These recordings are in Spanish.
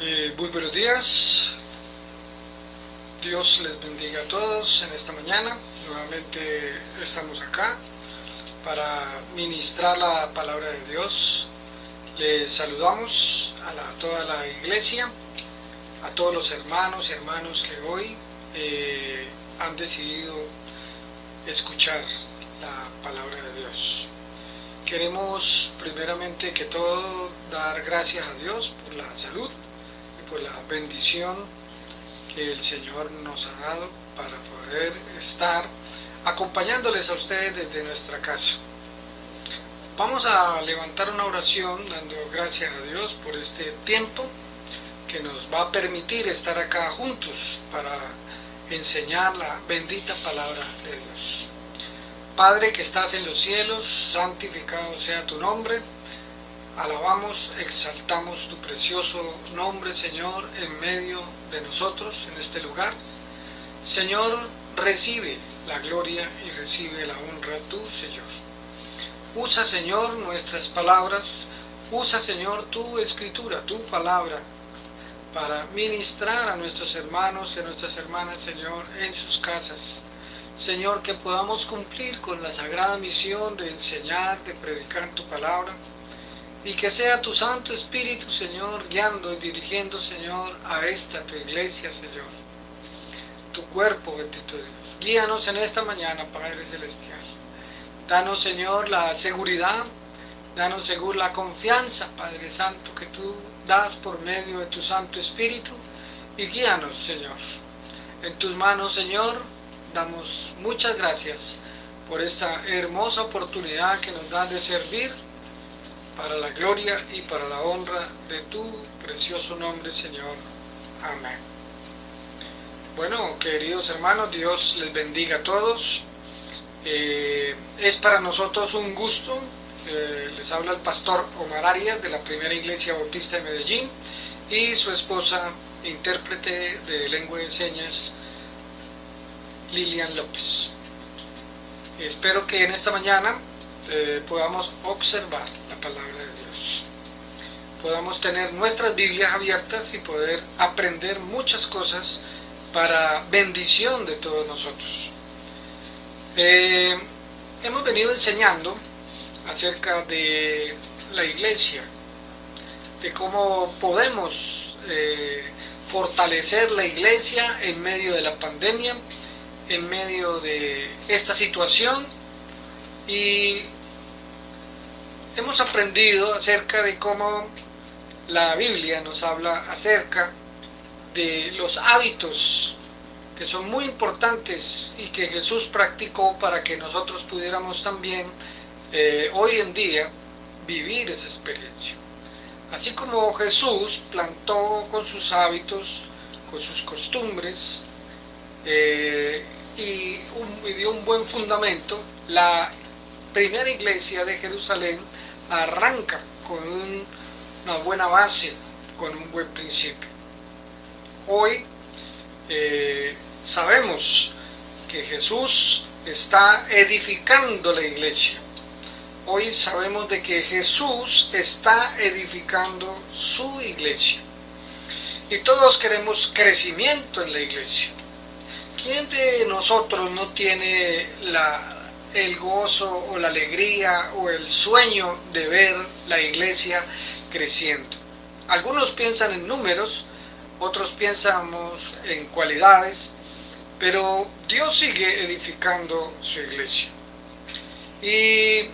Muy buenos días, Dios les bendiga a todos en esta mañana. Nuevamente estamos acá para ministrar la palabra de Dios. Les saludamos a toda la iglesia, a todos los hermanos y hermanas que hoy han decidido escuchar la palabra de Dios. Queremos primeramente que todo dar gracias a Dios por la salud y por la bendición que el Señor nos ha dado para poder estar acompañándoles a ustedes desde nuestra casa. Vamos a levantar una oración dando gracias a Dios por este tiempo que nos va a permitir estar acá juntos para enseñar la bendita palabra de Dios. Padre que estás en los cielos, santificado sea tu nombre. Alabamos, exaltamos tu precioso nombre, Señor, en medio de nosotros, en este lugar. Señor, recibe la gloria y recibe la honra tú, Señor. Usa, Señor, nuestras palabras, usa, Señor, tu escritura, tu palabra, para ministrar a nuestros hermanos y a nuestras hermanas, Señor, en sus casas. Señor, que podamos cumplir con la sagrada misión de enseñar, de predicar tu palabra, y que sea tu Santo Espíritu, Señor, guiando y dirigiendo, Señor, a esta tu iglesia, Señor, tu cuerpo, bendito Dios. Guíanos en esta mañana, Padre Celestial. Danos, Señor, la seguridad, danos, Señor, la confianza, Padre Santo, que tú das por medio de tu Santo Espíritu, y guíanos, Señor. En tus manos, Señor, damos muchas gracias por esta hermosa oportunidad que nos das de servir para la gloria y para la honra de tu precioso nombre, Señor. Amén. Bueno, queridos hermanos, Dios les bendiga a todos. Es para nosotros un gusto. Les habla el pastor Omar Arias de la Primera Iglesia Bautista de Medellín y su esposa, intérprete de lengua de señas, Lilian López. Espero que en esta mañana podamos observar la palabra de Dios, podamos tener nuestras Biblias abiertas y poder aprender muchas cosas para bendición de todos nosotros. Hemos venido enseñando acerca de la iglesia, de cómo podemos fortalecer la iglesia en medio de la pandemia, en medio de esta situación, y hemos aprendido acerca de cómo la Biblia nos habla acerca de los hábitos que son muy importantes y que Jesús practicó para que nosotros pudiéramos también hoy en día vivir esa experiencia. Así como Jesús plantó con sus hábitos, con sus costumbres, y dio un buen fundamento, la primera iglesia de Jerusalén arranca con una buena base, con un buen principio. Hoy sabemos que Jesús está edificando la iglesia. Hoy sabemos de que Jesús está edificando su iglesia. Y todos queremos crecimiento en la iglesia. ¿Quién de nosotros no tiene el gozo o la alegría o el sueño de ver la iglesia creciendo? Algunos piensan en números, otros pensamos en cualidades, pero Dios sigue edificando su iglesia. Y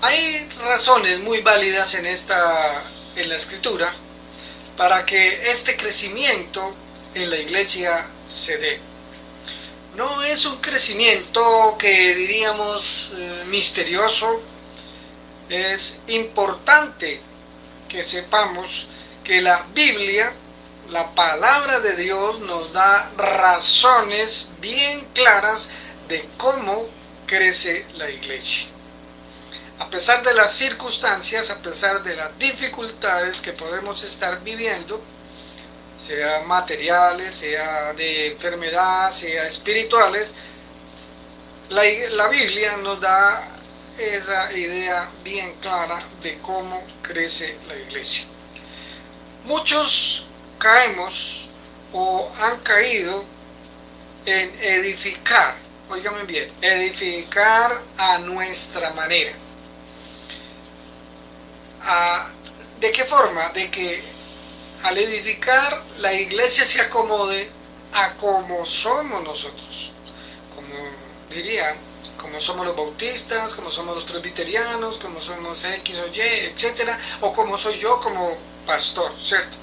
hay razones muy válidas en la Escritura para que este crecimiento en la iglesia se dé. No es un crecimiento que diríamos misterioso. Es importante que sepamos que la Biblia, la palabra de Dios, nos da razones bien claras de cómo crece la iglesia. A pesar de las circunstancias, a pesar de las dificultades que podemos estar viviendo, sea materiales, sea de enfermedad, sea espirituales, la Biblia nos da esa idea bien clara de cómo crece la iglesia. Muchos caemos o han caído en edificar, óigame bien, edificar a nuestra manera. ¿De qué forma? De que al edificar la iglesia se acomode a como somos nosotros, como diría, como somos los bautistas, como somos los presbiterianos, como somos X o Y, etcétera, o como soy yo como pastor, ¿cierto?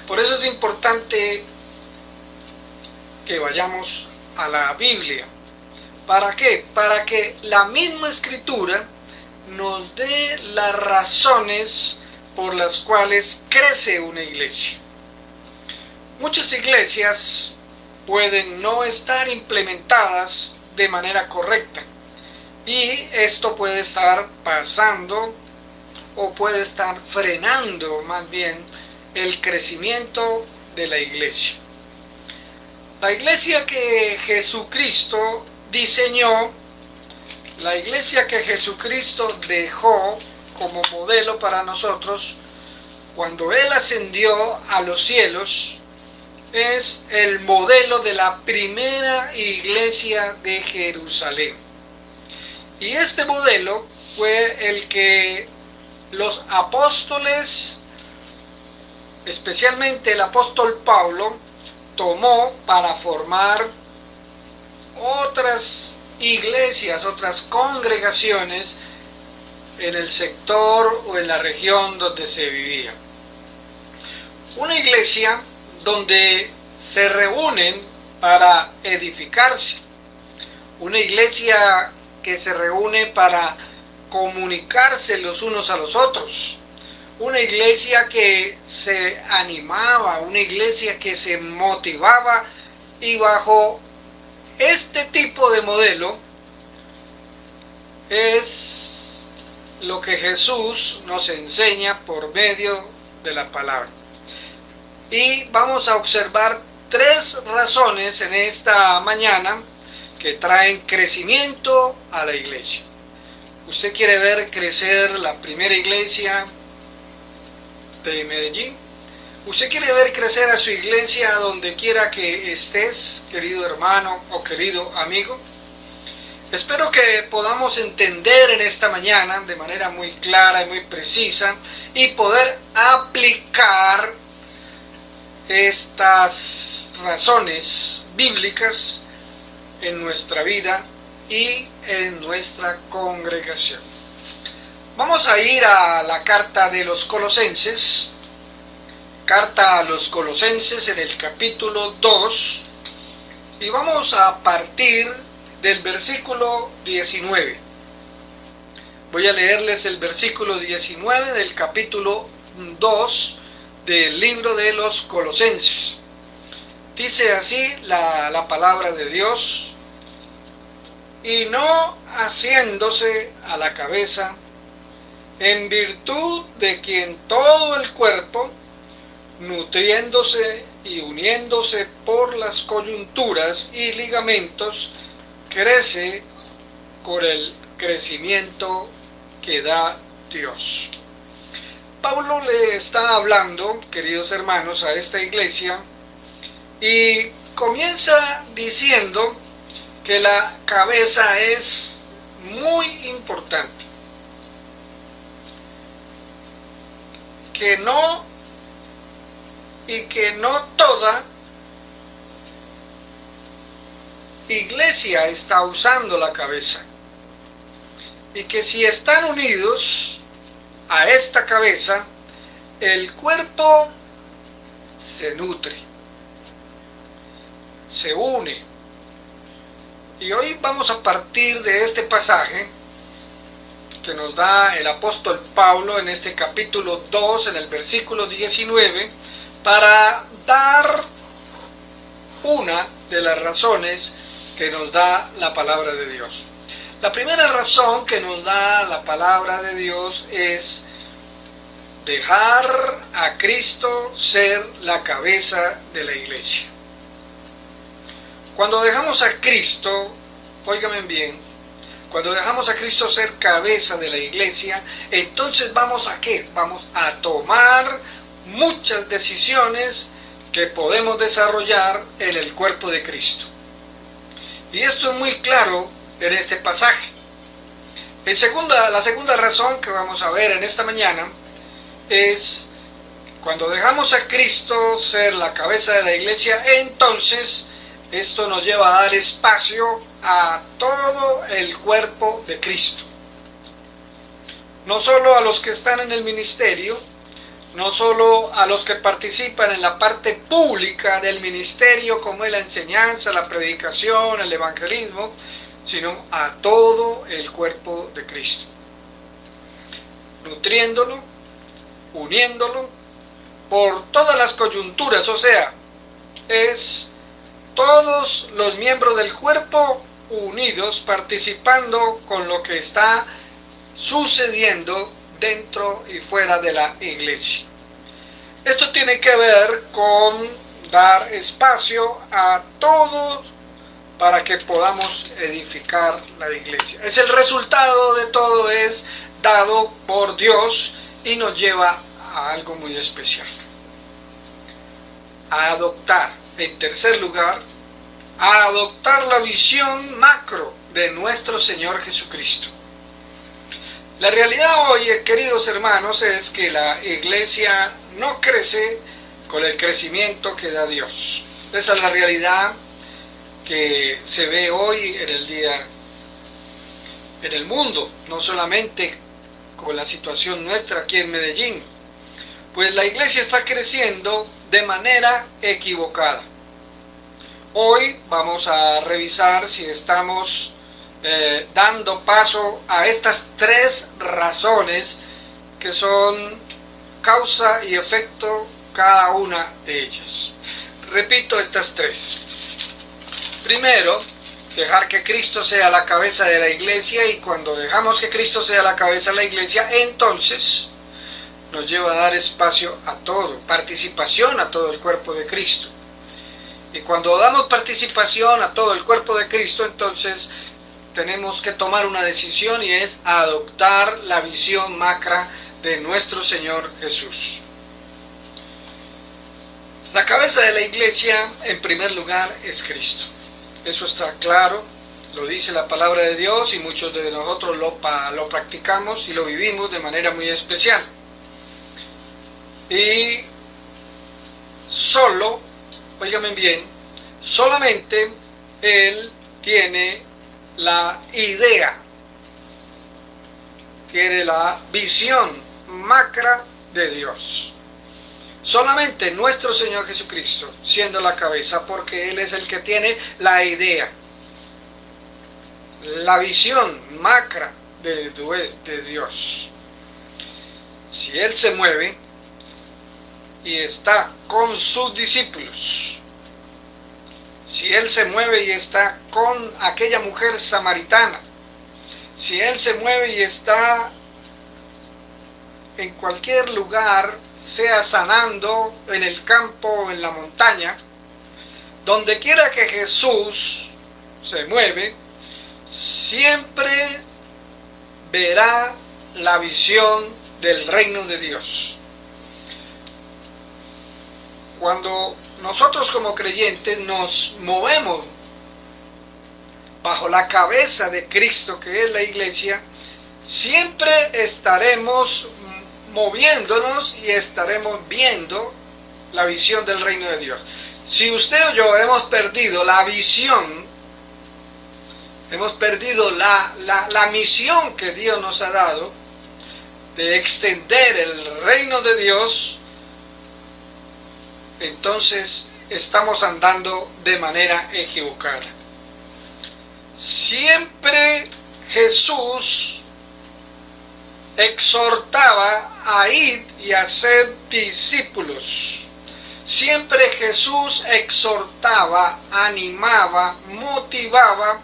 Por eso es importante que vayamos a la Biblia. ¿Para qué? Para que la misma Escritura nos dé las razones por las cuales crece una iglesia. Muchas iglesias pueden no estar implementadas de manera correcta y esto puede estar pasando o puede estar frenando más bien el crecimiento de la iglesia. La iglesia que Jesucristo diseñó, la iglesia que Jesucristo dejó como modelo para nosotros cuando Él ascendió a los cielos, es el modelo de la primera iglesia de Jerusalén. Y este modelo fue el que los apóstoles, especialmente el apóstol Pablo, tomó para formar otras iglesias, otras congregaciones en el sector o en la región donde se vivía. Una iglesia donde se reúnen para edificarse. Una iglesia que se reúne para comunicarse los unos a los otros. Una iglesia que se animaba, una iglesia que se motivaba, y bajo este tipo de modelo es lo que Jesús nos enseña por medio de la palabra. Y vamos a observar 3 razones en esta mañana que traen crecimiento a la iglesia. ¿Usted quiere ver crecer la primera iglesia de Medellín? ¿Usted quiere ver crecer a su iglesia donde quiera que estés, querido hermano o querido amigo? Espero que podamos entender en esta mañana de manera muy clara y muy precisa y poder aplicar estas razones bíblicas en nuestra vida y en nuestra congregación. Vamos a ir a la carta de los Colosenses, carta a los Colosenses en el capítulo 2, y vamos a partir del versículo 19. Voy a leerles el versículo 19 del capítulo 2 del libro de los Colosenses. Dice así la palabra de Dios: y no haciéndose a la cabeza, en virtud de quien todo el cuerpo, nutriéndose y uniéndose por las coyunturas y ligamentos, crece con el crecimiento que da Dios. Pablo le está hablando, queridos hermanos, a esta iglesia, y comienza diciendo que la cabeza es muy importante, que no toda iglesia está usando la cabeza, y que si están unidos a esta cabeza, el cuerpo se nutre, se une. Y hoy vamos a partir de este pasaje que nos da el apóstol Pablo en este capítulo 2, en el versículo 19, para dar una de las razones que nos da la palabra de Dios. La primera razón que nos da la palabra de Dios es dejar a Cristo ser la cabeza de la iglesia. Cuando dejamos a Cristo, óigame bien, cuando dejamos a Cristo ser cabeza de la iglesia, entonces vamos a ¿qué? Vamos a tomar muchas decisiones que podemos desarrollar en el cuerpo de Cristo. Y esto es muy claro en este pasaje. La segunda razón que vamos a ver en esta mañana es: cuando dejamos a Cristo ser la cabeza de la iglesia, entonces esto nos lleva a dar espacio a todo el cuerpo de Cristo. No solo a los que están en el ministerio, no solo a los que participan en la parte pública del ministerio, como es la enseñanza, la predicación, el evangelismo, sino a todo el cuerpo de Cristo, nutriéndolo, uniéndolo por todas las coyunturas, o sea, es todos los miembros del cuerpo unidos, participando con lo que está sucediendo dentro y fuera de la iglesia. Esto tiene que ver con dar espacio a todos para que podamos edificar la iglesia. Es el resultado de todo, es dado por Dios y nos lleva a algo muy especial: a adoptar, en tercer lugar, a adoptar la visión macro de nuestro Señor Jesucristo. La realidad hoy, queridos hermanos, es que la iglesia no crece con el crecimiento que da Dios. Esa es la realidad que se ve hoy en el mundo, no solamente con la situación nuestra aquí en Medellín. Pues la iglesia está creciendo de manera equivocada. Hoy vamos a revisar si estamos dando paso a estas tres razones que son causa y efecto cada una de ellas. Repito estas tres. Primero, dejar que Cristo sea la cabeza de la iglesia, y cuando dejamos que Cristo sea la cabeza de la iglesia, entonces nos lleva a dar espacio a todo, participación a todo el cuerpo de Cristo. Y cuando damos participación a todo el cuerpo de Cristo, entonces tenemos que tomar una decisión, y es adoptar la visión macra de nuestro Señor Jesús. La cabeza de la iglesia, en primer lugar, es Cristo. Eso está claro, lo dice la palabra de Dios, y muchos de nosotros lo practicamos y lo vivimos de manera muy especial. Y solo, óigame bien, solamente Él tiene la idea, tiene la visión macra de Dios. Solamente nuestro Señor Jesucristo, siendo la cabeza, porque Él es el que tiene la idea, la visión macra de Dios. Si Él se mueve y está con sus discípulos, si Él se mueve y está con aquella mujer samaritana, si Él se mueve y está en cualquier lugar, sea sanando en el campo o en la montaña, donde quiera que Jesús se mueve, siempre verá la visión del reino de Dios. Cuando nosotros como creyentes nos movemos bajo la cabeza de Cristo, que es la iglesia, siempre estaremos moviéndonos y estaremos viendo la visión del reino de Dios. Si usted o yo hemos perdido la visión, hemos perdido la misión que Dios nos ha dado de extender el reino de Dios, entonces estamos andando de manera equivocada. Siempre Jesús exhortaba a ir y a ser discípulos. Siempre Jesús exhortaba, animaba, motivaba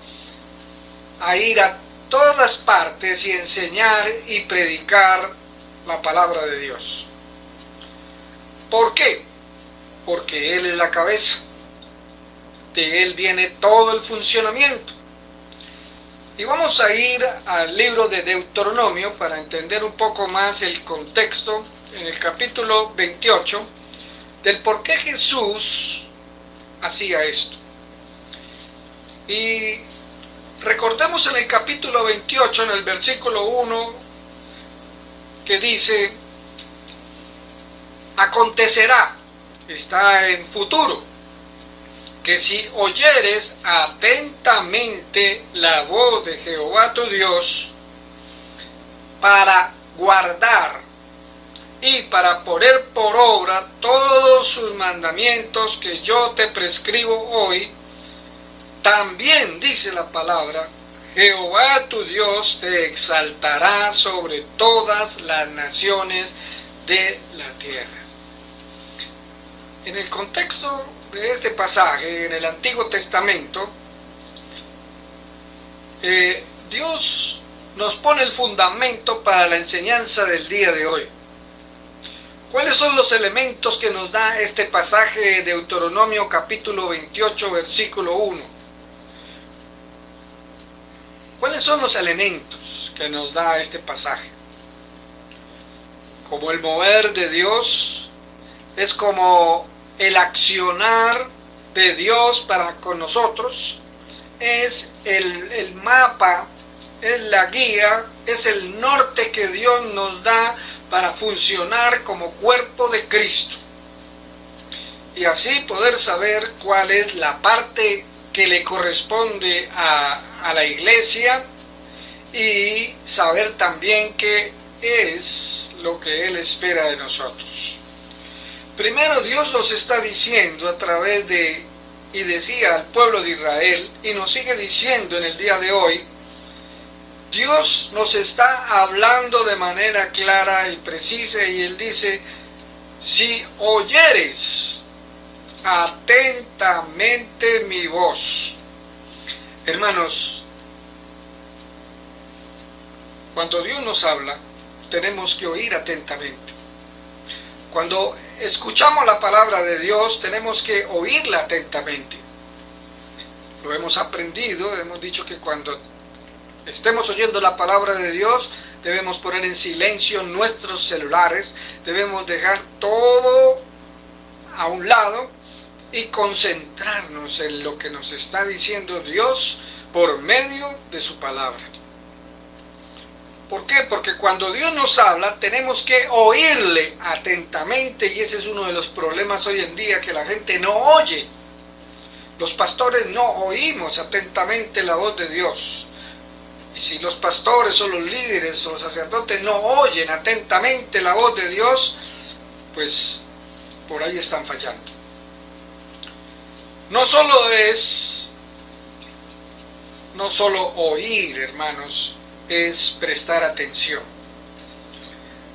a ir a todas partes y enseñar y predicar la palabra de Dios. ¿Por qué? Porque Él es la cabeza. De Él viene todo el funcionamiento. Y vamos a ir al libro de Deuteronomio para entender un poco más el contexto. En el capítulo 28 del por qué Jesús hacía esto. Y recordemos en el capítulo 28, en el versículo 1, que dice: acontecerá, está en futuro, que si oyeres atentamente la voz de Jehová tu Dios, para guardar y para poner por obra todos sus mandamientos que yo te prescribo hoy, también dice la palabra, Jehová tu Dios te exaltará sobre todas las naciones de la tierra. En el contexto de este pasaje, en el Antiguo Testamento, Dios nos pone el fundamento para la enseñanza del día de hoy. ¿Cuáles son los elementos que nos da este pasaje de Deuteronomio capítulo 28, versículo 1? ¿Cuáles son los elementos que nos da este pasaje? Como el mover de Dios, es como el accionar de Dios para con nosotros, es el mapa, es la guía, es el norte que Dios nos da para funcionar como cuerpo de Cristo. Y así poder saber cuál es la parte que le corresponde a la iglesia y saber también qué es lo que Él espera de nosotros. Primero, Dios nos está diciendo a través de, y decía al pueblo de Israel, y nos sigue diciendo en el día de hoy, Dios nos está hablando de manera clara y precisa, y Él dice: si oyeres atentamente mi voz. Hermanos, cuando Dios nos habla, tenemos que oír atentamente. Cuando escuchamos la palabra de Dios, tenemos que oírla atentamente. Lo hemos aprendido, hemos dicho que cuando estemos oyendo la palabra de Dios, debemos poner en silencio nuestros celulares, debemos dejar todo a un lado y concentrarnos en lo que nos está diciendo Dios por medio de su palabra. ¿Por qué? Porque cuando Dios nos habla, tenemos que oírle atentamente, y ese es uno de los problemas hoy en día, que la gente no oye. Los pastores no oímos atentamente la voz de Dios. Y si los pastores o los líderes o los sacerdotes no oyen atentamente la voz de Dios, pues por ahí están fallando. No solo oír, hermanos, es prestar atención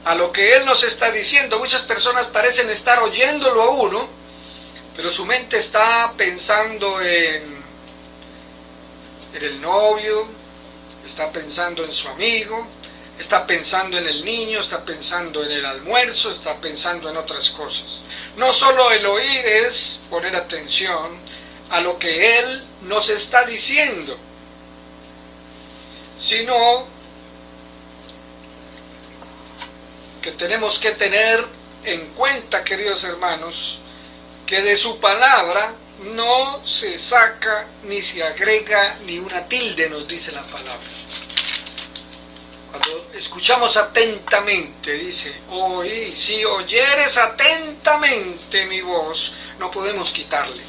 a lo que Él nos está diciendo. Muchas personas parecen estar oyéndolo a uno, pero su mente está pensando en el novio, está pensando en su amigo, está pensando en el niño, está pensando en el almuerzo, está pensando en otras cosas. No solo el oír es poner atención a lo que Él nos está diciendo, sino que tenemos que tener en cuenta, queridos hermanos, que de su palabra no se saca ni se agrega ni una tilde, nos dice la palabra. Cuando escuchamos atentamente, dice, si oyeres atentamente mi voz, no podemos quitarle.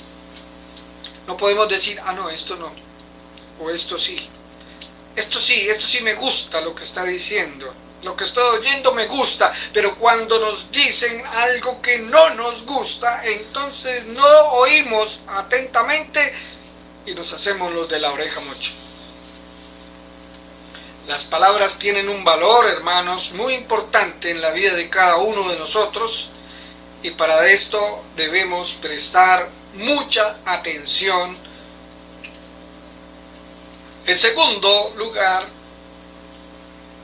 No podemos decir, no, esto no, o esto sí. Esto sí me gusta lo que está diciendo. Lo que estoy oyendo me gusta, pero cuando nos dicen algo que no nos gusta, entonces no oímos atentamente y nos hacemos los de la oreja mocha. Las palabras tienen un valor, hermanos, muy importante en la vida de cada uno de nosotros, y para esto debemos prestar mucha atención. En segundo lugar,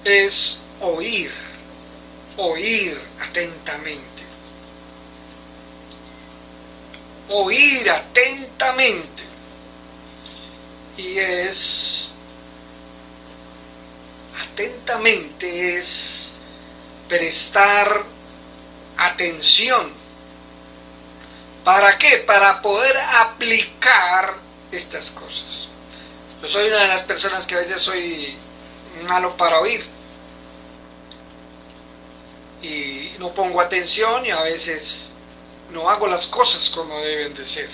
es oír atentamente. Oír atentamente. Y atentamente es prestar atención ¿Para qué? Para poder aplicar estas cosas. Yo soy una de las personas que a veces soy malo para oír y no pongo atención y a veces no hago las cosas como deben de ser.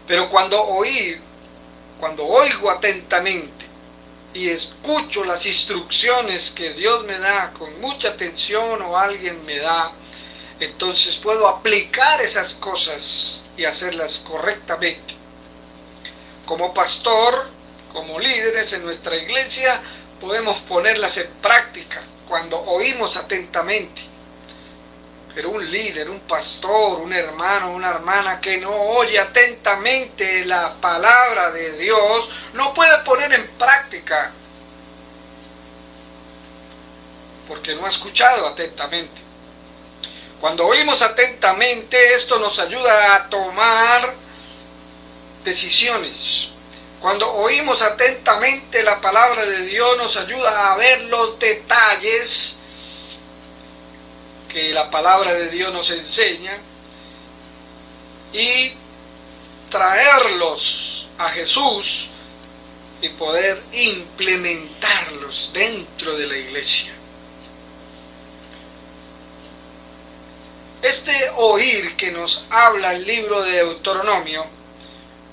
Pero cuando oigo atentamente y escucho las instrucciones que Dios me da con mucha atención o alguien me da, entonces puedo aplicar esas cosas y hacerlas correctamente. Como pastor, como líderes en nuestra iglesia, podemos ponerlas en práctica cuando oímos atentamente. Pero un líder, un pastor, un hermano, una hermana que no oye atentamente la palabra de Dios, no puede poner en práctica, porque no ha escuchado atentamente. Cuando oímos atentamente, esto nos ayuda a tomar decisiones. Cuando oímos atentamente la palabra de Dios, nos ayuda a ver los detalles que la palabra de Dios nos enseña y traerlos a Jesús y poder implementarlos dentro de la iglesia. Este oír que nos habla el libro de Deuteronomio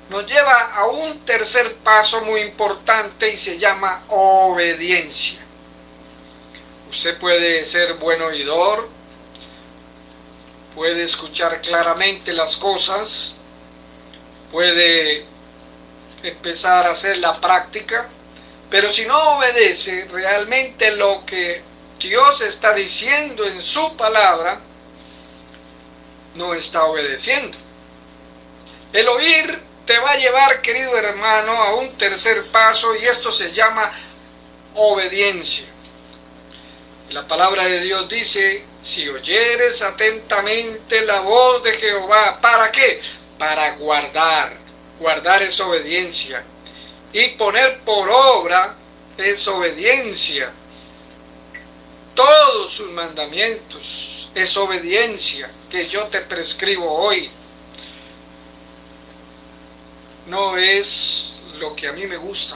nos lleva a un tercer paso muy importante y se llama obediencia. Usted puede ser buen oidor, puede escuchar claramente las cosas, puede empezar a hacer la práctica, pero si no obedece realmente lo que Dios está diciendo en su palabra, no está obedeciendo. El oír te va a llevar, querido hermano, a un tercer paso y esto se llama obediencia. La palabra de Dios dice: si oyeres atentamente la voz de Jehová, ¿para qué? Para guardar. Guardar es obediencia. Y poner por obra es obediencia. Todos sus mandamientos es obediencia que yo te prescribo hoy. No es lo que a mí me gusta.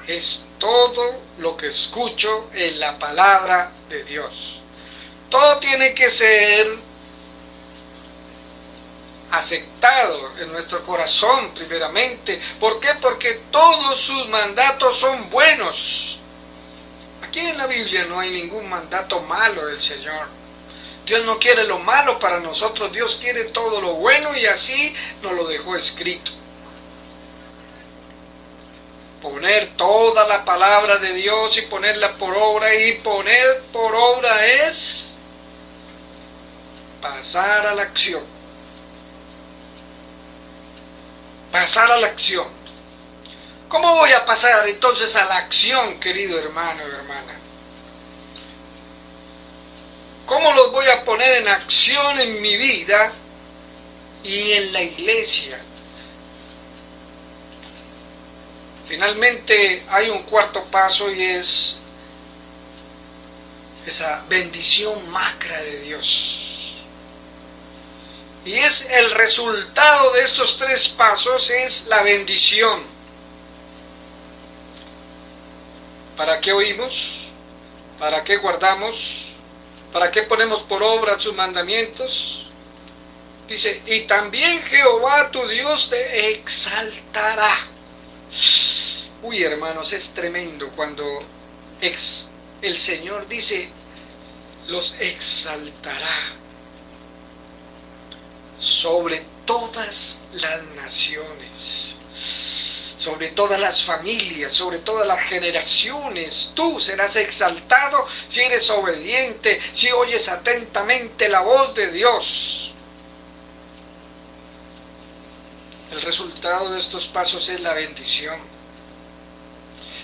Es todo lo que escucho en la palabra de Dios. Todo tiene que ser aceptado en nuestro corazón primeramente. ¿Por qué? Porque todos sus mandatos son buenos. Aquí en la Biblia no hay ningún mandato malo del Señor. Dios no quiere lo malo para nosotros, Dios quiere todo lo bueno y así nos lo dejó escrito. Poner toda la palabra de Dios y ponerla por obra, y poner por obra es pasar a la acción. Pasar a la acción. ¿Cómo voy a pasar entonces a la acción, querido hermano y hermana? ¿Cómo los voy a poner en acción en mi vida y en la iglesia? Finalmente hay un cuarto paso y es esa bendición macra de Dios. Y es el resultado de estos tres pasos, es la bendición. ¿Para qué oímos? ¿Para qué guardamos? ¿Para qué ponemos por obra sus mandamientos? Dice: y también Jehová tu Dios te exaltará. Uy, hermanos, es tremendo cuando el Señor dice: los exaltará sobre todas las naciones, sobre todas las familias, sobre todas las generaciones. Tú serás exaltado si eres obediente, si oyes atentamente la voz de Dios. El resultado de estos pasos es la bendición.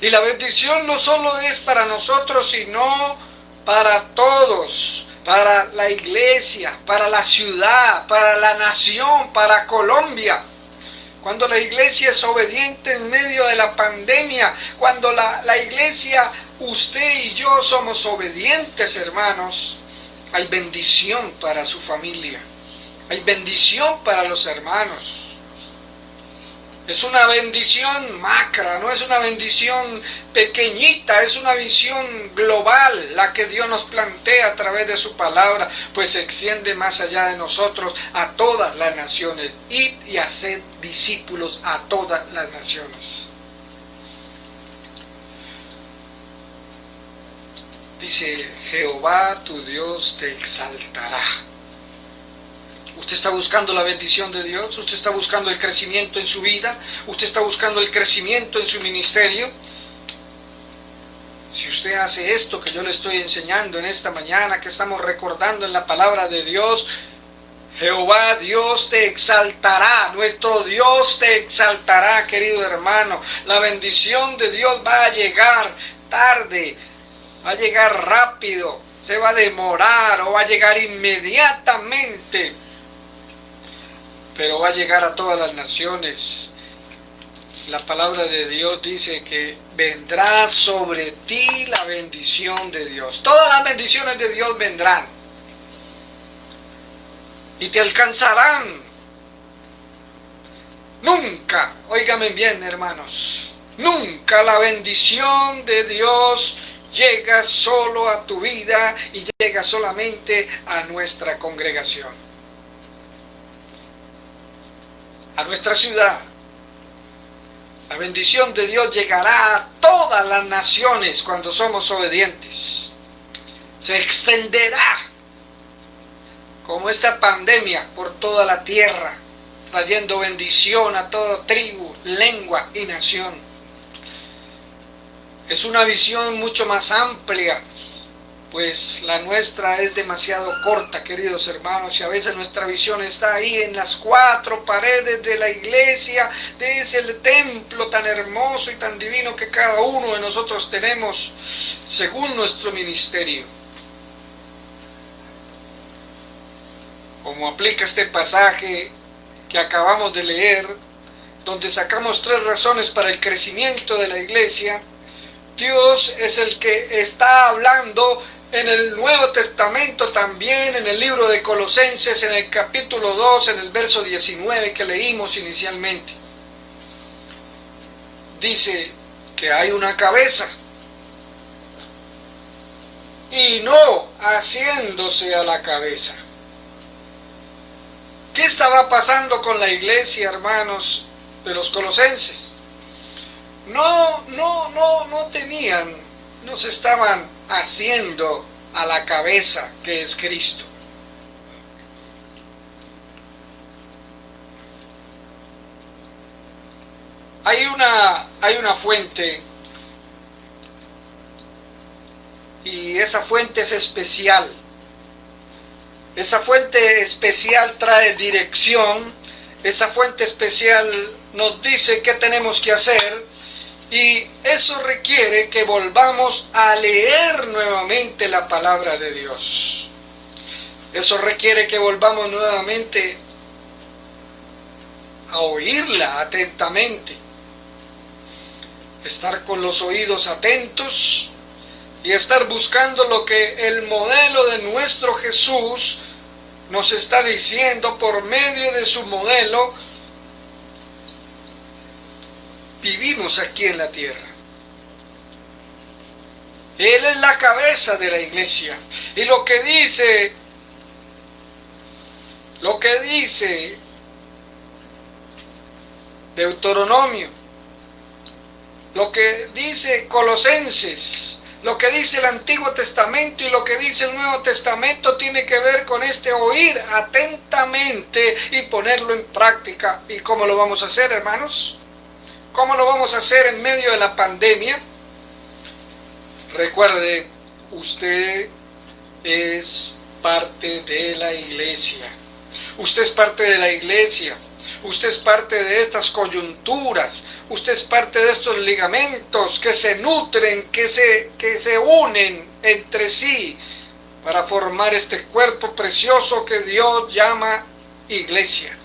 Y la bendición no solo es para nosotros, sino para todos, para la iglesia, para la ciudad, para la nación, para Colombia. Cuando la iglesia es obediente en medio de la pandemia, cuando la iglesia, usted y yo somos obedientes, hermanos, hay bendición para su familia, Hay bendición para los hermanos. Es una bendición macra, no es una bendición pequeñita, es una visión global la que Dios nos plantea a través de su palabra, pues se extiende más allá de nosotros a todas las naciones. Id y haced discípulos a todas las naciones. Dice, Jehová tu Dios te exaltará. ¿Usted está buscando la bendición de Dios? ¿Usted está buscando el crecimiento en su vida? ¿Usted está buscando el crecimiento en su ministerio? Si usted hace esto que yo le estoy enseñando en esta mañana, que estamos recordando en la palabra de Dios, Jehová Dios te exaltará, nuestro Dios te exaltará, querido hermano. La bendición de Dios va a llegar tarde, va a llegar rápido, se va a demorar o va a llegar inmediatamente, pero va a llegar a todas las naciones. La palabra de Dios dice que vendrá sobre ti la bendición de Dios. Todas las bendiciones de Dios vendrán y te alcanzarán. Nunca, óigame bien, hermanos, nunca la bendición de Dios llega solo a tu vida y llega solamente a nuestra congregación, a nuestra ciudad. La bendición de Dios llegará a todas las naciones cuando somos obedientes. Se extenderá como esta pandemia por toda la tierra, trayendo bendición a toda tribu, lengua y nación. Es una visión mucho más amplia, pues la nuestra es demasiado corta, queridos hermanos, y a veces nuestra visión está ahí en las cuatro paredes de la iglesia, de ese templo tan hermoso y tan divino que cada uno de nosotros tenemos según nuestro ministerio. Como aplica este pasaje que acabamos de leer, donde sacamos 3 razones para el crecimiento de la iglesia, Dios es el que está hablando en el Nuevo Testamento también, en el libro de Colosenses, en el capítulo 2, en el verso 19 que leímos inicialmente. Dice que hay una cabeza y no haciéndose a la cabeza. ¿Qué estaba pasando con la iglesia, hermanos, de los colosenses? No se estaban haciendo a la cabeza que es Cristo. Hay una fuente, y esa fuente es especial. Esa fuente especial trae dirección, esa fuente especial nos dice qué tenemos que hacer, y eso requiere que volvamos a leer nuevamente la palabra de Dios. Eso requiere que volvamos nuevamente a oírla atentamente, estar con los oídos atentos y estar buscando lo que el modelo de nuestro Jesús nos está diciendo por medio de su modelo. Vivimos aquí en la tierra. Él es la cabeza de la iglesia. Y lo que dice Deuteronomio, lo que dice Colosenses, lo que dice el Antiguo Testamento y lo que dice el Nuevo Testamento tiene que ver con este oír atentamente y ponerlo en práctica. ¿Y cómo lo vamos a hacer, hermanos? ¿Cómo lo vamos a hacer en medio de la pandemia? Recuerde, usted es parte de la iglesia. Usted es parte de la iglesia. Usted es parte de estas coyunturas. Usted es parte de estos ligamentos que se nutren, que se unen entre sí para formar este cuerpo precioso que Dios llama iglesia.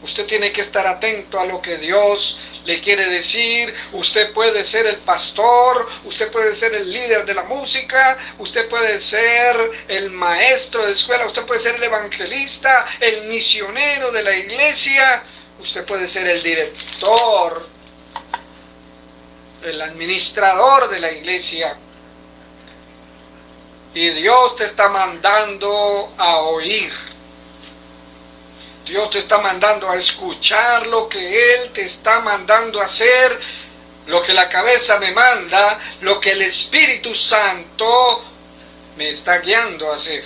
Usted tiene que estar atento a lo que Dios le quiere decir. Usted puede ser el pastor, usted puede ser el líder de la música, usted puede ser el maestro de escuela, usted puede ser el evangelista, el misionero de la iglesia, usted puede ser el director, el administrador de la iglesia. Y Dios te está mandando a oír. Dios te está mandando a escuchar lo que Él te está mandando a hacer, lo que la cabeza me manda, lo que el Espíritu Santo me está guiando a hacer.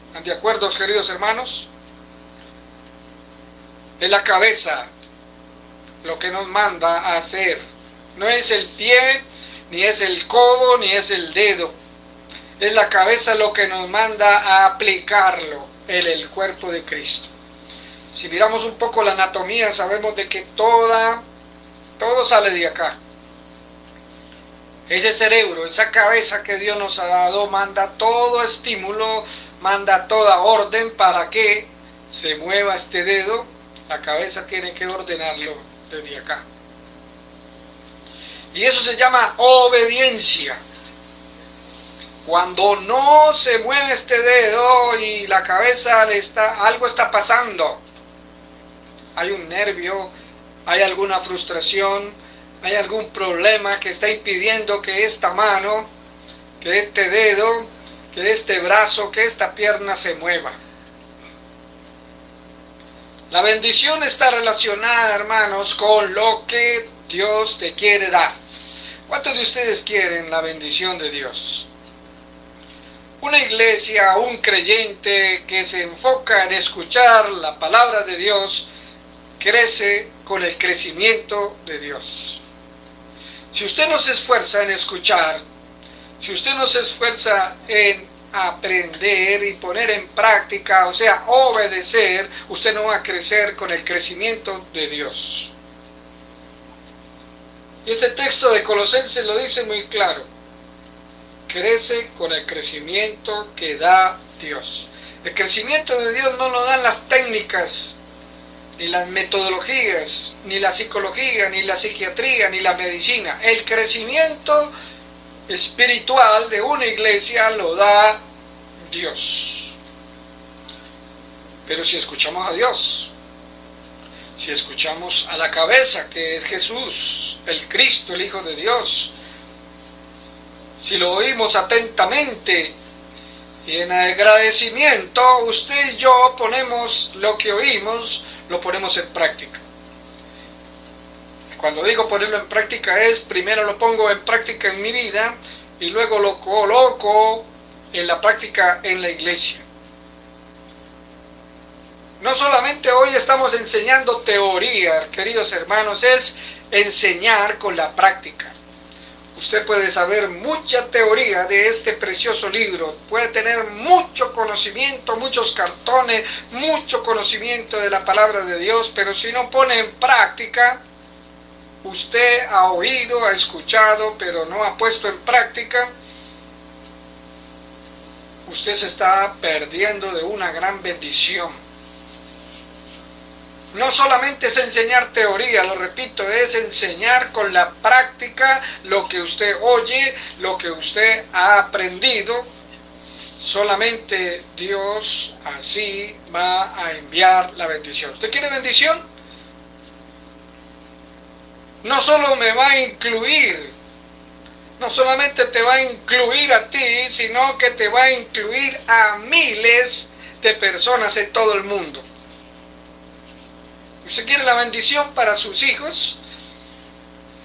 ¿Están de acuerdo, queridos hermanos? Es la cabeza lo que nos manda a hacer. No es el pie, ni es el codo, ni es el dedo. Es la cabeza lo que nos manda a aplicarlo en el cuerpo de Cristo. Si miramos un poco la anatomía, sabemos de que todo sale de acá. Ese cerebro, esa cabeza que Dios nos ha dado, manda todo estímulo, manda toda orden para que se mueva este dedo. La cabeza tiene que ordenarlo desde acá. Y eso se llama obediencia. Cuando no se mueve este dedo y la cabeza algo está pasando. Hay un nervio, hay alguna frustración, hay algún problema que está impidiendo que esta mano, que este dedo, que este brazo, que esta pierna se mueva. La bendición está relacionada, hermanos, con lo que Dios te quiere dar. ¿Cuántos de ustedes quieren la bendición de Dios? Una iglesia, un creyente que se enfoca en escuchar la palabra de Dios, crece con el crecimiento de Dios. Si usted no se esfuerza en escuchar, si usted no se esfuerza en aprender y poner en práctica, o sea, obedecer, usted no va a crecer con el crecimiento de Dios. Y este texto de Colosenses lo dice muy claro. Crece con el crecimiento que da Dios. El crecimiento de Dios no lo dan las técnicas, ni las metodologías, ni la psicología, ni la psiquiatría, ni la medicina. El crecimiento espiritual de una iglesia lo da Dios. Pero si escuchamos a Dios, si escuchamos a la cabeza que es Jesús, el Cristo, el Hijo de Dios, si lo oímos atentamente y en agradecimiento, usted y yo ponemos lo que oímos, lo ponemos en práctica. Cuando digo ponerlo en práctica es, primero lo pongo en práctica en mi vida y luego lo coloco en la práctica en la iglesia. No solamente hoy estamos enseñando teoría, queridos hermanos, es enseñar con la práctica. Usted puede saber mucha teoría de este precioso libro, puede tener mucho conocimiento, muchos cartones, mucho conocimiento de la palabra de Dios, pero si no pone en práctica, usted ha oído, ha escuchado, pero no ha puesto en práctica, usted se está perdiendo de una gran bendición. No solamente es enseñar teoría, lo repito, es enseñar con la práctica lo que usted oye, lo que usted ha aprendido. Solamente Dios así va a enviar la bendición. ¿Usted quiere bendición? No solo me va a incluir, no solamente te va a incluir a ti, sino que te va a incluir a miles de personas en todo el mundo. ¿Usted quiere la bendición para sus hijos?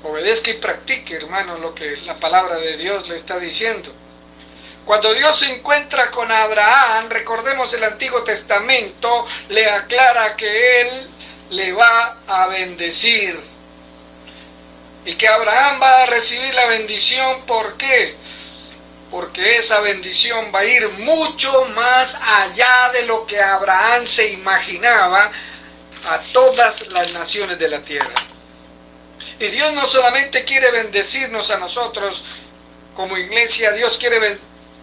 Obedezca y practique, hermano, lo que la palabra de Dios le está diciendo. Cuando Dios se encuentra con Abraham, recordemos el Antiguo Testamento, le aclara que Él le va a bendecir. Y que Abraham va a recibir la bendición, ¿por qué? Porque esa bendición va a ir mucho más allá de lo que Abraham se imaginaba a todas las naciones de la tierra. Y Dios no solamente quiere bendecirnos a nosotros como iglesia, Dios quiere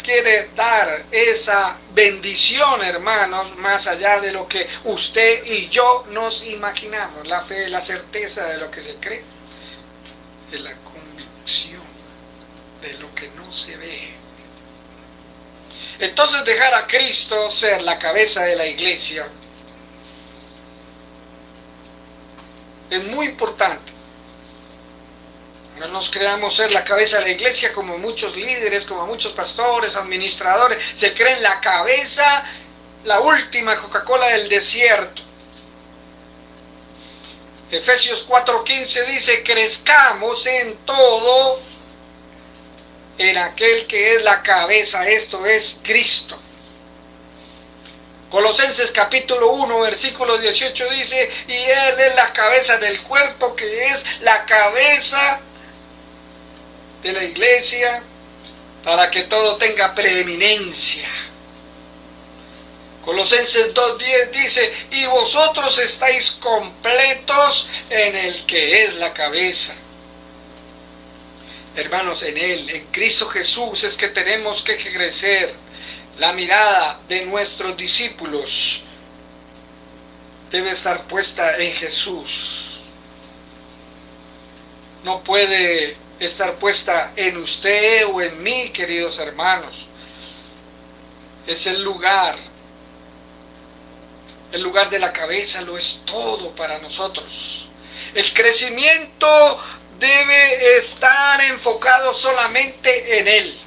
quiere dar esa bendición, hermanos, más allá de lo que usted y yo nos imaginamos. La fe es la certeza de lo que se cree, es la convicción de lo que no se ve. Entonces, dejar a Cristo ser la cabeza de la iglesia es muy importante. No nos creamos ser la cabeza de la iglesia como muchos líderes, como muchos pastores, administradores. Se creen la cabeza, la última Coca-Cola del desierto. Efesios 4:15 dice: crezcamos en todo en aquel que es la cabeza, esto es Cristo. Colosenses capítulo 1, versículo 18 dice: y Él es la cabeza del cuerpo, que es la cabeza de la iglesia, para que todo tenga preeminencia. Colosenses 2:10 dice: y vosotros estáis completos en el que es la cabeza. Hermanos, en Él, en Cristo Jesús, es que tenemos que crecer. La mirada de nuestros discípulos debe estar puesta en Jesús. No puede estar puesta en usted o en mí, queridos hermanos. Es el lugar de la cabeza, lo es todo para nosotros. El crecimiento debe estar enfocado solamente en Él.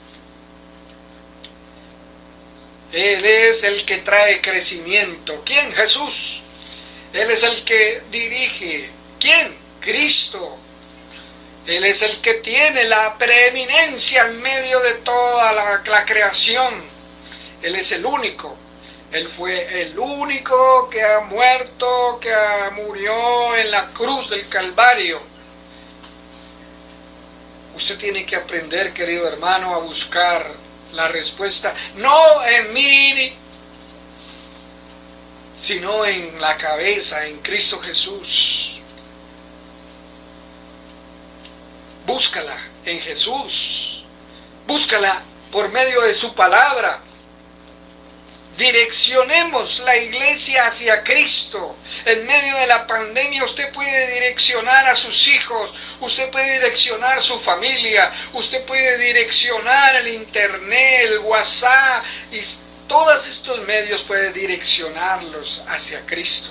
Él es el que trae crecimiento. ¿Quién? Jesús. Él es el que dirige. ¿Quién? Cristo. Él es el que tiene la preeminencia en medio de toda la creación. Él es el único. Él fue el único que ha muerto, que murió en la cruz del Calvario. Usted tiene que aprender, querido hermano, a buscar la respuesta, no en mí, sino en la cabeza, en Cristo Jesús. Búscala en Jesús. Búscala por medio de su palabra. Direccionemos la iglesia hacia Cristo. En medio de la pandemia usted puede direccionar a sus hijos, usted puede direccionar su familia, usted puede direccionar el internet, el WhatsApp, y todos estos medios puede direccionarlos hacia Cristo.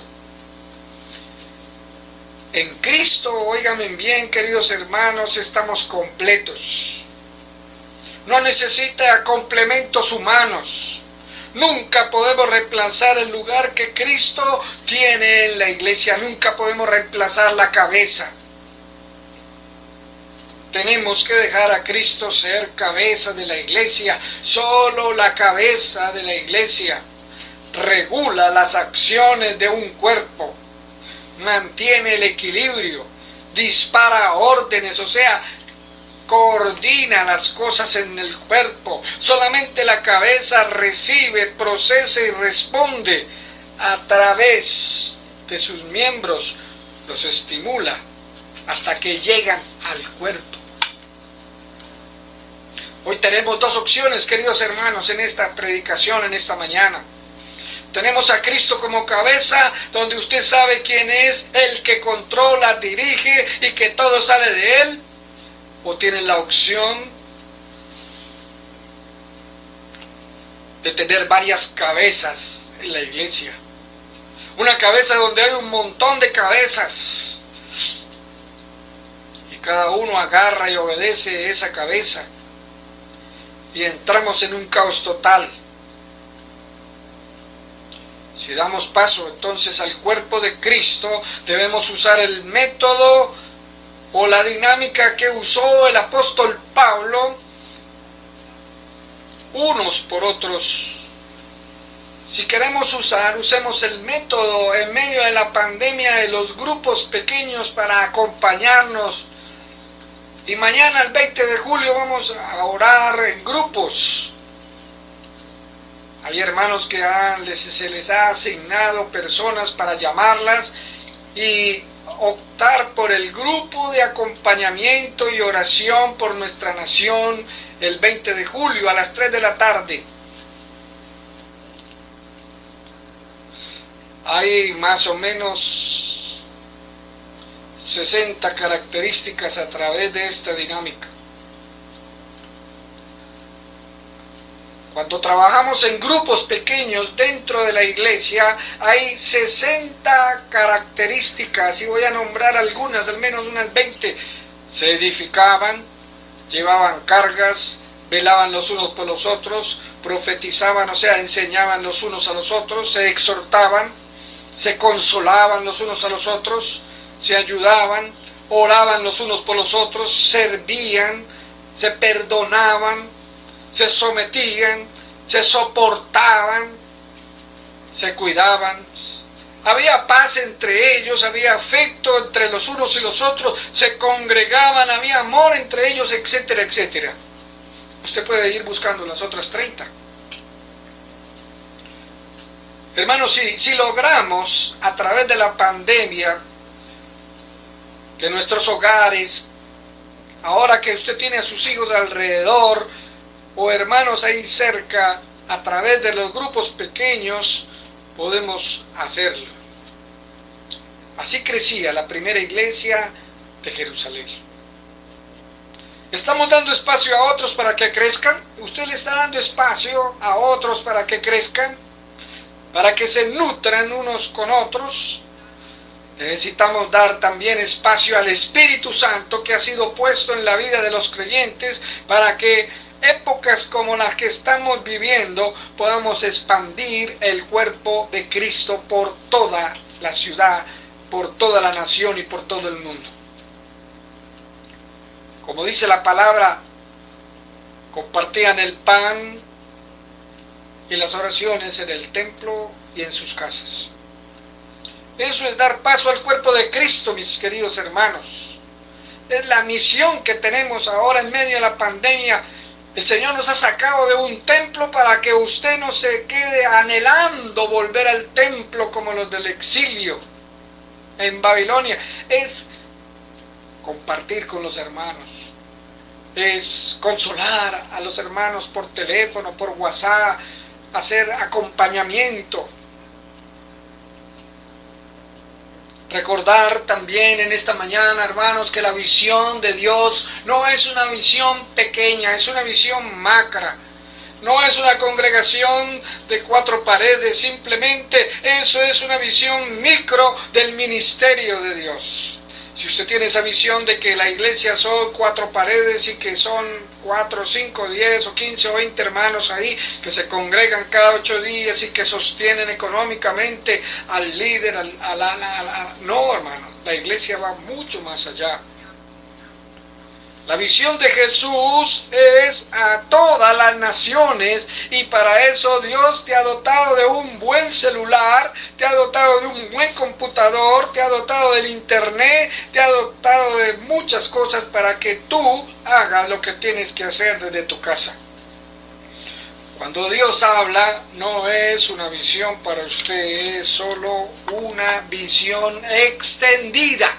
En Cristo, óigame bien, queridos hermanos, estamos completos. No necesita complementos humanos. Nunca podemos reemplazar el lugar que Cristo tiene en la iglesia. Nunca podemos reemplazar la cabeza. Tenemos que dejar a Cristo ser cabeza de la iglesia. Solo la cabeza de la iglesia regula las acciones de un cuerpo, mantiene el equilibrio, dispara órdenes, o sea, coordina las cosas en el cuerpo. Solamente la cabeza recibe, procesa y responde a través de sus miembros, los estimula hasta que llegan al cuerpo. Hoy tenemos dos opciones, queridos hermanos, en esta predicación, en esta mañana. Tenemos a Cristo como cabeza, donde usted sabe quién es el que controla, dirige y que todo sale de Él. O tienen la opción de tener varias cabezas en la iglesia. Una cabeza donde hay un montón de cabezas. Y cada uno agarra y obedece esa cabeza. Y entramos en un caos total. Si damos paso entonces al cuerpo de Cristo, debemos usar el método o la dinámica que usó el apóstol Pablo, unos por otros. Si queremos usemos el método en medio de la pandemia de los grupos pequeños para acompañarnos. Y mañana, el 20 de julio, vamos a orar en grupos. Hay hermanos que se les ha asignado personas para llamarlas y optar por el grupo de acompañamiento y oración por nuestra nación el 20 de julio a las 3 de la tarde. Hay más o menos 60 características a través de esta dinámica. Cuando trabajamos en grupos pequeños dentro de la iglesia, hay 60 características, y voy a nombrar algunas, al menos unas 20. Se edificaban, llevaban cargas, velaban los unos por los otros, profetizaban, o sea, enseñaban los unos a los otros, se exhortaban, se consolaban los unos a los otros, se ayudaban, oraban los unos por los otros, servían, se perdonaban, se sometían, se soportaban, se cuidaban. Había paz entre ellos, había afecto entre los unos y los otros, se congregaban, había amor entre ellos, etcétera, etcétera. Usted puede ir buscando las otras 30. Hermanos, si logramos a través de la pandemia que nuestros hogares, ahora que usted tiene a sus hijos alrededor o hermanos ahí cerca, a través de los grupos pequeños, podemos hacerlo. Así crecía la primera iglesia de Jerusalén. ¿Estamos dando espacio a otros para que crezcan? ¿Usted le está dando espacio a otros para que crezcan? ¿Para que se nutran unos con otros? Necesitamos dar también espacio al Espíritu Santo que ha sido puesto en la vida de los creyentes para que épocas como las que estamos viviendo podamos expandir el cuerpo de Cristo por toda la ciudad, por toda la nación y por todo el mundo. Como dice la palabra, compartían el pan y las oraciones en el templo y en sus casas. Eso es dar paso al cuerpo de Cristo, mis queridos hermanos. Es la misión que tenemos ahora en medio de la pandemia. El Señor nos ha sacado de un templo para que usted no se quede anhelando volver al templo como los del exilio en Babilonia. Es compartir con los hermanos, es consolar a los hermanos por teléfono, por WhatsApp, hacer acompañamiento. Recordar también en esta mañana, hermanos, que la visión de Dios no es una visión pequeña, es una visión macra. No es una congregación de 4 paredes, simplemente eso es una visión micro del ministerio de Dios. Si usted tiene esa visión de que la iglesia son 4 paredes y que son 4, 5, 10 o 15 o 20 hermanos ahí que se congregan cada 8 días y que sostienen económicamente al líder, no, hermanos, la iglesia va mucho más allá. La visión de Jesús es a todas las naciones y para eso Dios te ha dotado de un buen celular, te ha dotado de un buen computador, te ha dotado del internet, te ha dotado de muchas cosas para que tú hagas lo que tienes que hacer desde tu casa. Cuando Dios habla, no es una visión para usted, es solo una visión extendida.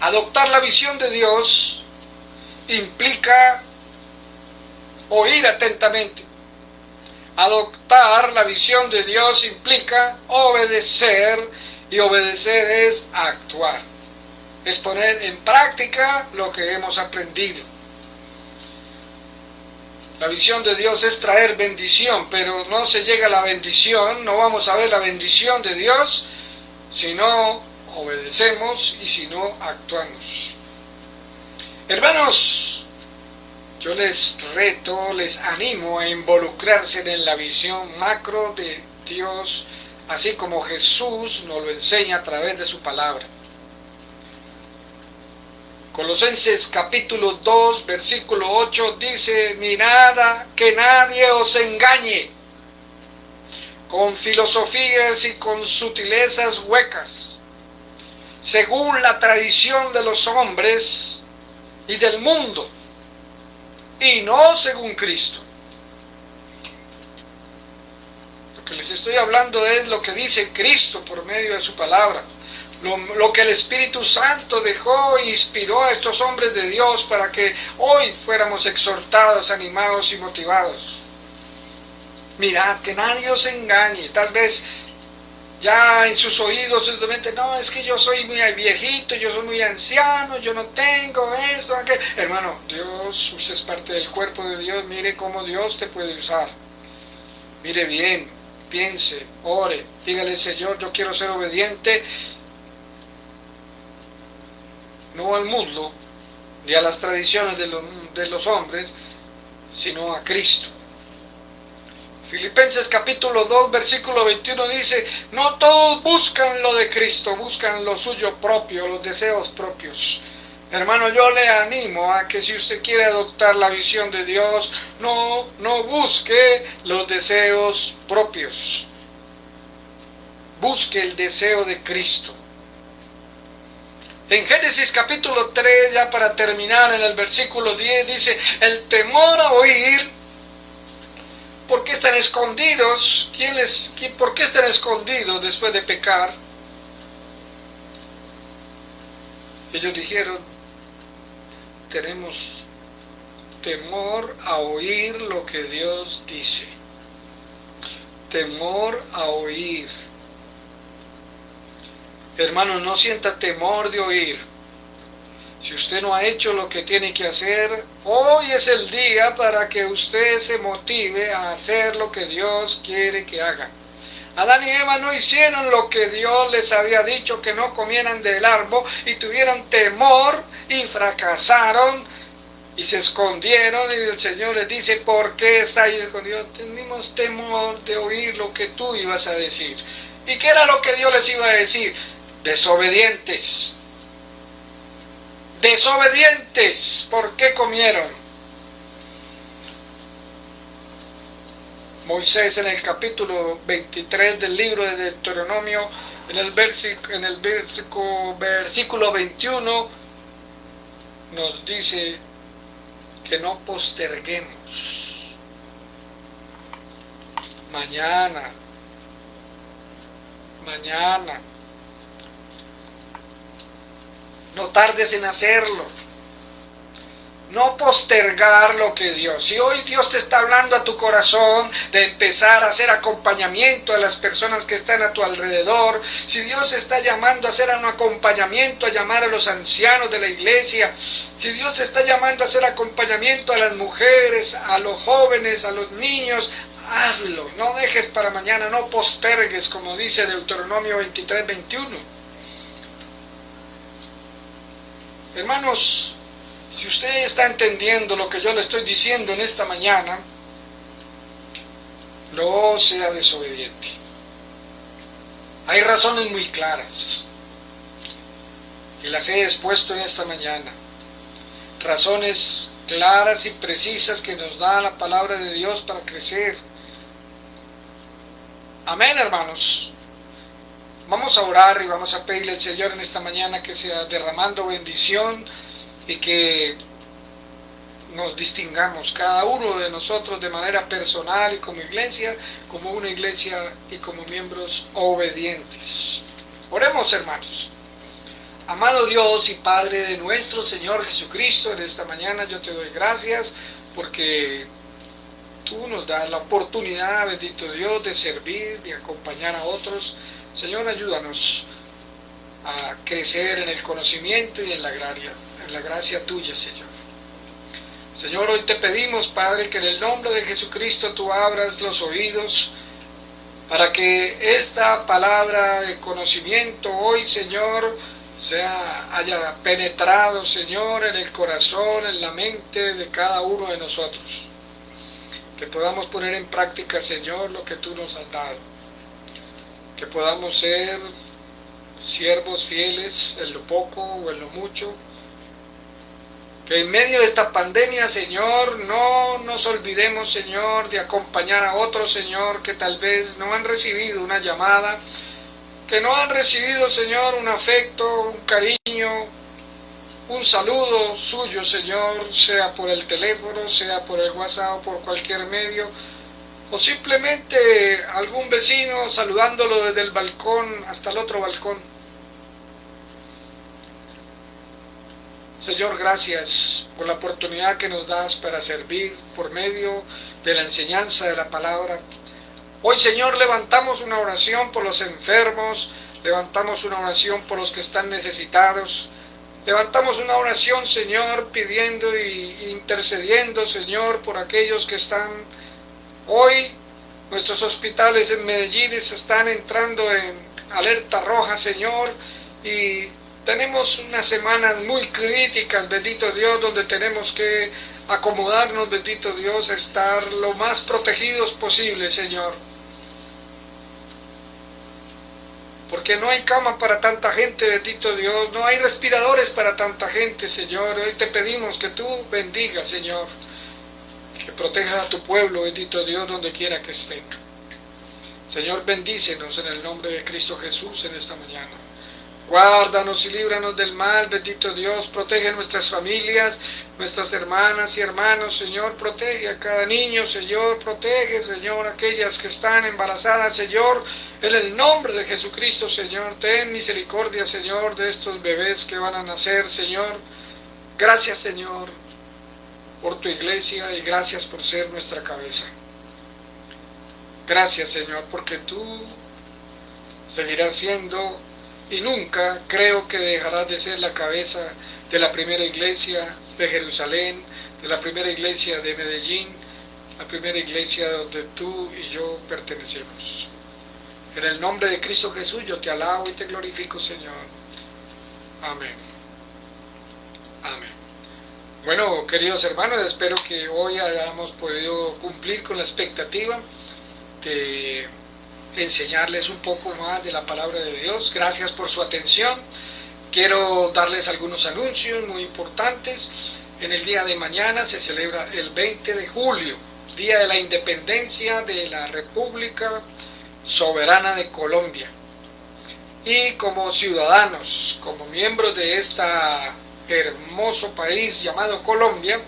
Adoptar la visión de Dios implica oír atentamente. Adoptar la visión de Dios implica obedecer, y obedecer es actuar. Es poner en práctica lo que hemos aprendido. La visión de Dios es traer bendición, pero no se llega a la bendición, no vamos a ver la bendición de Dios si no obedecemos y si no actuamos. Hermanos, yo les reto, les animo a involucrarse en la visión macro de Dios, así como Jesús nos lo enseña a través de su palabra. Colosenses capítulo 2, versículo 8 dice: mirad que nadie os engañe con filosofías y con sutilezas huecas, según la tradición de los hombres y del mundo, y no según Cristo. Lo que les estoy hablando es lo que dice Cristo por medio de su palabra. lo que el Espíritu Santo dejó e inspiró a estos hombres de Dios para que hoy fuéramos exhortados, animados y motivados. Mirad, que nadie os engañe. Tal vez ya en sus oídos simplemente, no, es que yo soy muy viejito, yo soy muy anciano, yo no tengo esto, aquello. Hermano, Dios, usted es parte del cuerpo de Dios, mire cómo Dios te puede usar. Mire bien, piense, ore, dígale, Señor, yo quiero ser obediente, no al mundo, ni a las tradiciones de los hombres, sino a Cristo. Filipenses capítulo 2, versículo 21 dice, no todos buscan lo de Cristo, buscan lo suyo propio, los deseos propios. Hermano, yo le animo a que si usted quiere adoptar la visión de Dios, no busque los deseos propios. Busque el deseo de Cristo. En Génesis capítulo 3, ya para terminar, en el versículo 10, dice, el temor a oír. ¿Por qué están escondidos? ¿Por qué están escondidos después de pecar? Ellos dijeron, tenemos temor a oír lo que Dios dice. Temor a oír. Hermano, no sienta temor de oír. Si usted no ha hecho lo que tiene que hacer, hoy es el día para que usted se motive a hacer lo que Dios quiere que haga. Adán y Eva no hicieron lo que Dios les había dicho, que no comieran del árbol, y tuvieron temor y fracasaron y se escondieron, y el Señor les dice, ¿por qué estáis escondidos? Tenemos temor de oír lo que tú ibas a decir. ¿Y qué era lo que Dios les iba a decir? Desobedientes. Desobedientes, ¿por qué comieron? Moisés en el capítulo 23 del libro de Deuteronomio, en el versículo 21, nos dice que no posterguemos. Mañana. No tardes en hacerlo. No postergar lo que Dios. Si hoy Dios te está hablando a tu corazón de empezar a hacer acompañamiento a las personas que están a tu alrededor, si Dios está llamando a hacer un acompañamiento, a llamar a los ancianos de la iglesia, si Dios está llamando a hacer acompañamiento a las mujeres, a los jóvenes, a los niños, hazlo. No dejes para mañana, no postergues, como dice Deuteronomio 23, 21. Hermanos, si usted está entendiendo lo que yo le estoy diciendo en esta mañana, no sea desobediente. Hay razones muy claras y las he expuesto en esta mañana. Razones claras y precisas que nos da la palabra de Dios para crecer. Amén, hermanos. Vamos a orar y vamos a pedirle al Señor en esta mañana que sea derramando bendición y que nos distingamos cada uno de nosotros de manera personal y como iglesia, como una iglesia y como miembros obedientes. Oremos, hermanos. Amado Dios y Padre de nuestro Señor Jesucristo, en esta mañana yo te doy gracias porque tú nos das la oportunidad, bendito Dios, de servir, de acompañar a otros. Señor, ayúdanos a crecer en el conocimiento y en la gracia tuya, Señor. Señor, hoy te pedimos, Padre, que en el nombre de Jesucristo tú abras los oídos para que esta palabra de conocimiento hoy, Señor, haya penetrado, Señor, en el corazón, en la mente de cada uno de nosotros. Que podamos poner en práctica, Señor, lo que tú nos has dado. Que podamos ser siervos fieles en lo poco o en lo mucho. Que en medio de esta pandemia, Señor, no nos olvidemos, Señor, de acompañar a otros, Señor, que tal vez no han recibido una llamada, que no han recibido, Señor, un afecto, un cariño, un saludo suyo, Señor, sea por el teléfono, sea por el WhatsApp o por cualquier medio, o simplemente algún vecino saludándolo desde el balcón hasta el otro balcón. Señor, gracias por la oportunidad que nos das para servir por medio de la enseñanza de la palabra. Hoy, Señor, levantamos una oración por los enfermos, levantamos una oración por los que están necesitados, levantamos una oración, Señor, pidiendo e intercediendo, Señor, por aquellos que están hoy. Nuestros hospitales en Medellín están entrando en alerta roja, Señor, y tenemos unas semanas muy críticas, bendito Dios, donde tenemos que acomodarnos, bendito Dios, estar lo más protegidos posible, Señor. Porque no hay cama para tanta gente, bendito Dios, no hay respiradores para tanta gente, Señor. Hoy te pedimos que tú bendigas, Señor, que protejas a tu pueblo, bendito Dios, donde quiera que esté. Señor, bendícenos en el nombre de Cristo Jesús en esta mañana. Guárdanos y líbranos del mal, bendito Dios, protege nuestras familias, nuestras hermanas y hermanos, Señor, protege a cada niño, Señor, protege, Señor, aquellas que están embarazadas, Señor, en el nombre de Jesucristo, Señor, ten misericordia, Señor, de estos bebés que van a nacer, Señor. Gracias, Señor, por tu iglesia y gracias por ser nuestra cabeza. Gracias, Señor, porque tú seguirás siendo y nunca creo que dejarás de ser la cabeza de la primera iglesia de Jerusalén, de la primera iglesia de Medellín, la primera iglesia donde tú y yo pertenecemos. En el nombre de Cristo Jesús yo te alabo y te glorifico, Señor. Amén. Amén. Bueno, queridos hermanos, espero que hoy hayamos podido cumplir con la expectativa de enseñarles un poco más de la palabra de Dios. Gracias por su atención. Quiero darles algunos anuncios muy importantes. En el día de mañana se celebra el 20 de julio, Día de la Independencia de la República Soberana de Colombia. Y como ciudadanos, como miembros de este hermoso país llamado Colombia,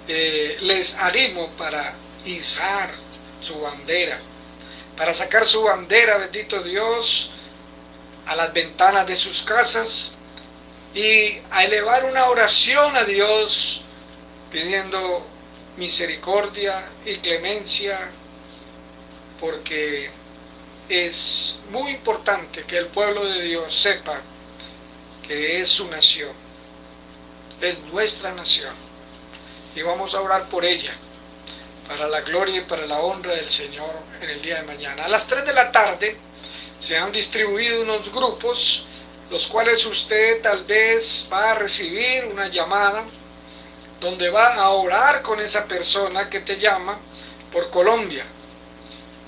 les animo para izar su bandera, para sacar su bandera, bendito Dios, a las ventanas de sus casas y a elevar una oración a Dios pidiendo misericordia y clemencia, porque es muy importante que el pueblo de Dios sepa que es su nación, es nuestra nación, y vamos a orar por ella, para la gloria y para la honra del Señor en el día de mañana. A las 3 de la tarde se han distribuido unos grupos, los cuales usted tal vez va a recibir una llamada, donde va a orar con esa persona que te llama por Colombia.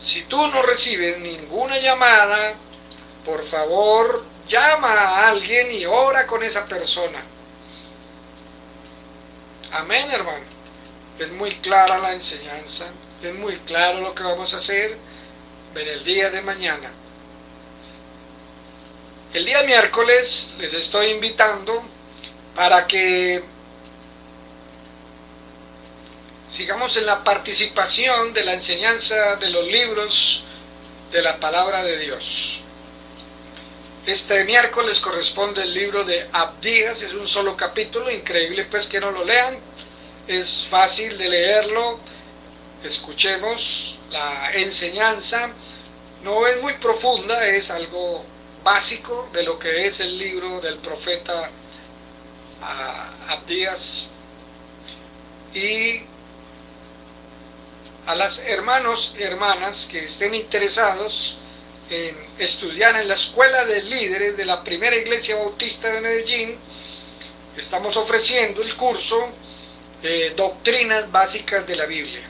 Si tú no recibes ninguna llamada, por favor, llama a alguien y ora con esa persona. Amén, hermano. Es muy clara la enseñanza, es muy claro lo que vamos a hacer en el día de mañana. El día miércoles les estoy invitando para que sigamos en la participación de la enseñanza de los libros de la palabra de Dios. Este miércoles corresponde el libro de Abdías, es un solo capítulo, increíble pues que no lo lean. Es fácil de leerlo, escuchemos la enseñanza, no es muy profunda, es algo básico de lo que es el libro del profeta Abdías. Y a los hermanos y hermanas que estén interesados en estudiar en la Escuela de Líderes de la Primera Iglesia Bautista de Medellín, estamos ofreciendo el curso Doctrinas Básicas de la Biblia.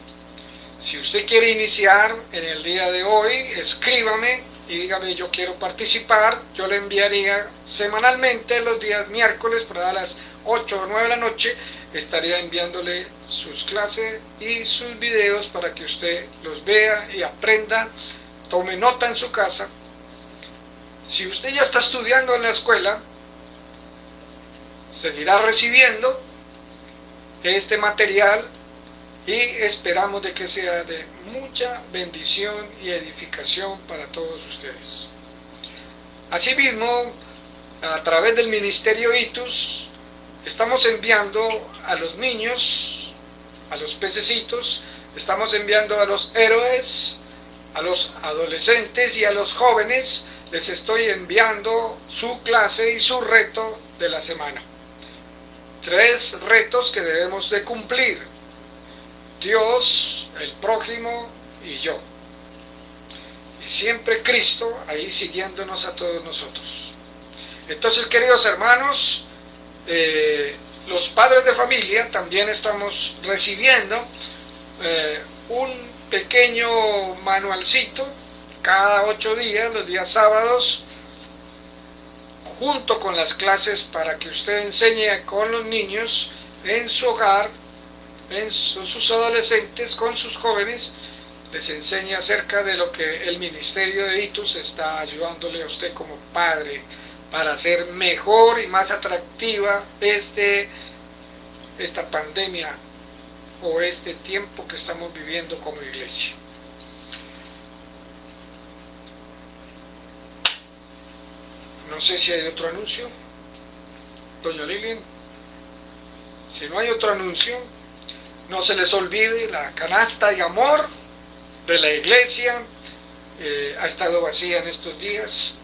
Si usted quiere iniciar en el día de hoy, escríbame y dígame yo quiero participar. Yo le enviaría semanalmente los días miércoles por a las 8 o 9 de la noche, estaría enviándole sus clases y sus videos para que usted los vea y aprenda, tome nota en su casa. Si usted ya está estudiando en la escuela, seguirá recibiendo este material y esperamos de que sea de mucha bendición y edificación para todos ustedes. Asimismo, a través del Ministerio ITUS Estamos enviando a los niños, a los pececitos, estamos enviando a los héroes, a los adolescentes y a los jóvenes. Les estoy enviando su clase y su reto de la semana. 3 retos que debemos de cumplir: Dios, el prójimo y yo. Y siempre Cristo ahí siguiéndonos a todos nosotros. Entonces, queridos hermanos, los padres de familia también estamos recibiendo un pequeño manualcito cada 8 días, los días sábados, junto con las clases, para que usted enseñe con los niños en su hogar, en sus adolescentes, con sus jóvenes, les enseña acerca de lo que el ministerio de ITUS está ayudándole a usted como padre para hacer mejor y más atractiva esta pandemia o este tiempo que estamos viviendo como iglesia. No sé si hay otro anuncio, doña Lilian. Si no hay otro anuncio, no se les olvide la canasta de amor de la iglesia. Ha estado vacía en estos días,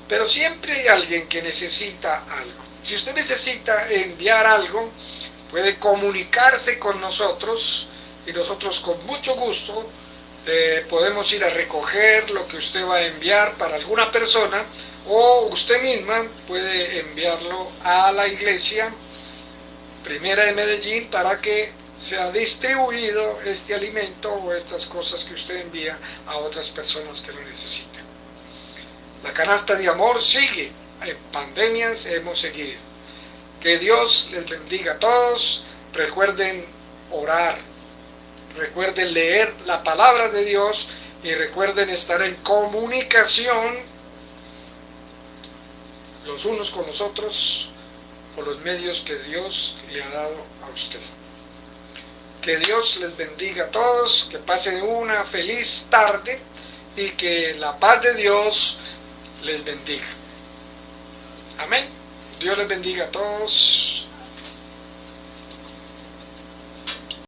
pero siempre hay alguien que necesita algo. Si usted necesita enviar algo, puede comunicarse con nosotros y nosotros con mucho gusto podemos ir a recoger lo que usted va a enviar para alguna persona, o usted misma puede enviarlo a la iglesia Primera de Medellín para que sea distribuido este alimento o estas cosas que usted envía a otras personas que lo necesitan. La canasta de amor sigue. En pandemias hemos seguido. Que Dios les bendiga a todos. Recuerden orar, recuerden leer la palabra de Dios y recuerden estar en comunicación los unos con los otros por los medios que Dios le ha dado a usted. Que Dios les bendiga a todos, que pasen una feliz tarde y que la paz de Dios les bendiga. Amén. Dios les bendiga a todos.